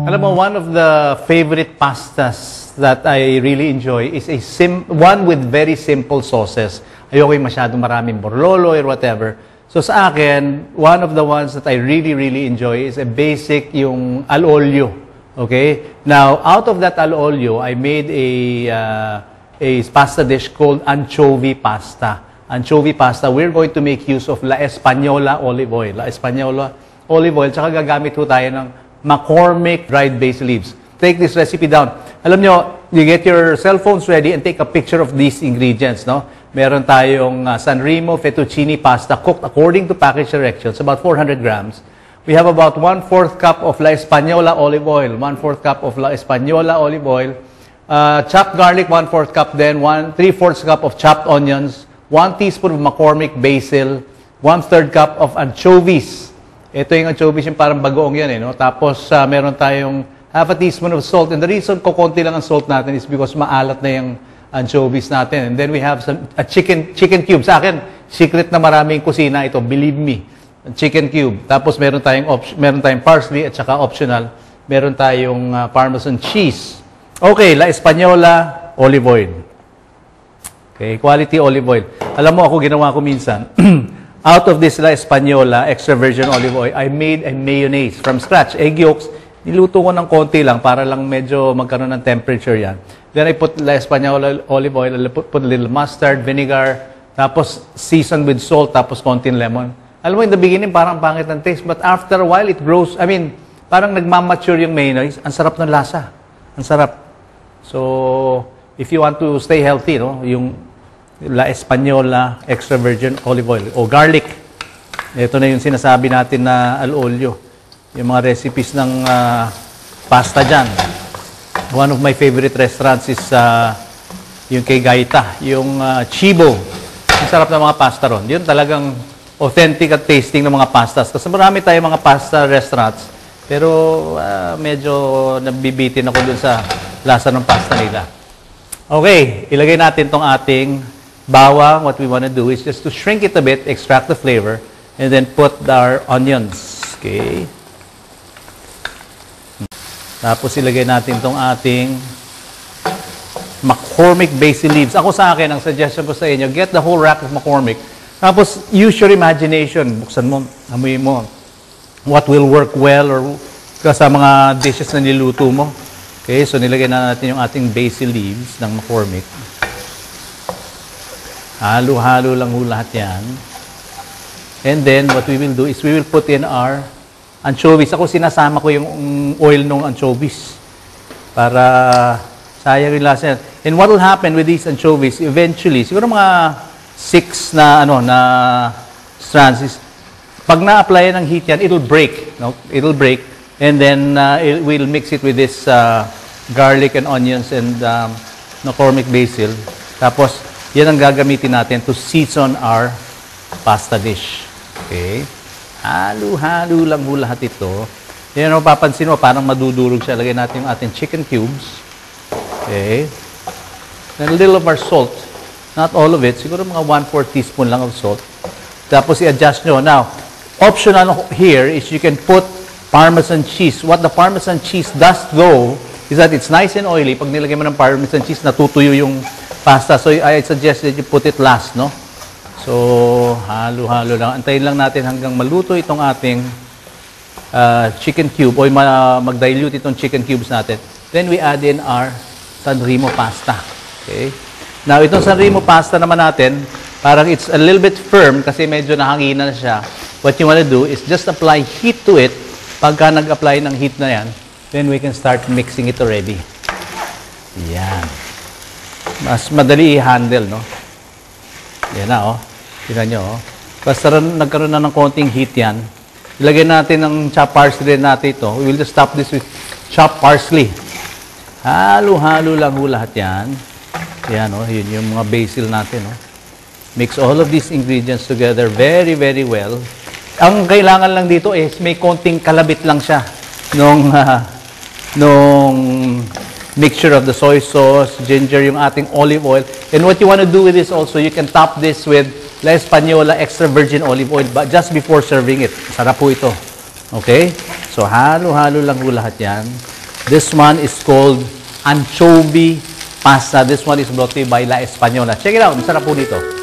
Alam mo, one of the favorite pastas that I really enjoy is one with very simple sauces. Ayoko yung masyadong maraming borlolo or whatever. So sa akin, one of the ones that I really enjoy is a basic yung al olio. Okay? Now, out of that al olio, I made a pasta dish called anchovy pasta. Anchovy pasta, we're going to make use of La Española olive oil. La Española olive oil, tsaka gagamit ho tayo ng McCormick dried basil leaves. Take this recipe down. Alam nyo, you get your cell phones ready and take a picture of these ingredients, no? Meron tayong San Remo fettuccine pasta cooked according to package directions, about 400 grams. We have about 1/4 cup of La Española olive oil, 1/4 cup of La Española olive oil, chopped garlic, 1/4 cup, then 3/4 cup of chopped onions, 1 teaspoon of McCormick basil, 1/3 cup of anchovies. Ito yung anchovies, yung parang bagoong yan, no? Tapos, meron tayong half a teaspoon of salt. And the reason kukunti lang ang salt natin is because maalat na yung anchovies natin. And then we have a chicken cube. Sa akin, secret na maraming kusina ito, believe me. Chicken cube. Tapos, meron tayong parsley at saka optional, meron tayong Parmesan cheese. Okay, La Española olive oil. Okay, quality olive oil. Alam mo, ako ginawa ko minsan, out of this La Española extra virgin olive oil, I made a mayonnaise from scratch. Egg yolks, niluto ko ng konti lang para lang medyo magkaroon ng temperature yan. Then I put La Española olive oil, put a little mustard, vinegar, tapos seasoned with salt, tapos konting lemon. Alam mo, in the beginning, parang pangit ng taste, but after a while, it grows, parang nagmamature yung mayonnaise, ang sarap ng lasa. Ang sarap. So, if you want to stay healthy, no, yung La Española extra virgin olive oil o garlic. Ito na yung sinasabi natin na al olio. Yung mga recipes ng pasta dyan. One of my favorite restaurants is yung kay Gaita, yung Chibo. Ang sarap ng mga pasta ron. Yun talagang authentic at tasting ng mga pastas. Kasi marami tayong mga pasta restaurants, pero medyo nabibitin ako dun sa lasa ng pasta nila. Okay, ilagay natin tong ating bawang. What we want to do is just to shrink it a bit, extract the flavor, and then put our onions. Okay. Tapos ilagay natin tong ating McCormick basil leaves. Ako sa akin, ang suggestion ko sa inyo, get the whole rack of McCormick. Tapos use your imagination. Buksan mo, amoy mo. What will work well or sa mga dishes na niluto mo. Okay, so nilagay na natin yung ating basil leaves ng McCormick. Halo-halo lang ho lahat yan. And then, what we will do is we will put in our anchovies. Ako sinasama ko yung oil ng anchovies para sayang yung lasa. And what will happen with these anchovies, eventually, siguro mga 6 na strands is, pag na-apply ng heat yan, it'll break. No? It'll break. And then, we'll mix it with this garlic and onions and McCormick basil. Tapos, yan ang gagamitin natin to season our pasta dish. Okay? Halo-halo lang ho lahat ito. Yan ang mapapansin mo, parang madudurog siya. Lagay natin yung ating chicken cubes. Okay? Then a little of our salt. Not all of it. Siguro mga 1/4 teaspoon lang of salt. Tapos i-adjust nyo. Now, optional here is you can put Parmesan cheese. What the Parmesan cheese does though is that it's nice and oily. Pag nilagay mo ng Parmesan cheese, natutuyo yung pasta. So, I suggest that you put it last, no? So, halo-halo lang. Antayin lang natin hanggang maluto itong ating chicken cube o mag-dilute itong chicken cubes natin. Then, we add in our San Remo pasta. Okay? Now, itong San Remo pasta naman natin, parang it's a little bit firm kasi medyo nahangina na siya. What you want to do is just apply heat to it. Pagka nag-apply ng heat na yan, then we can start mixing it already. Yan. Mas madali i-handle, no? Yan na, oh. Tingnan nyo, oh. Basta nagkaroon na ng konting heat yan. Ilagay natin ng chopped parsley natin ito. We will just top this with chopped parsley. Halo-halo lang ho lahat yan. Yan, oh. Yun yung mga basil natin, oh. Mix all of these ingredients together very well. Ang kailangan lang dito is may konting kalabit lang siya nung mixture of the soy sauce, ginger, yung ating olive oil. And what you want to do with this also, you can top this with La Española extra virgin olive oil but just before serving it. Sarap po ito. Okay? So, halo-halo lang po lahat yan. This one is called anchovy pasta. This one is brought to you by La Española. Check it out. Masarap po dito.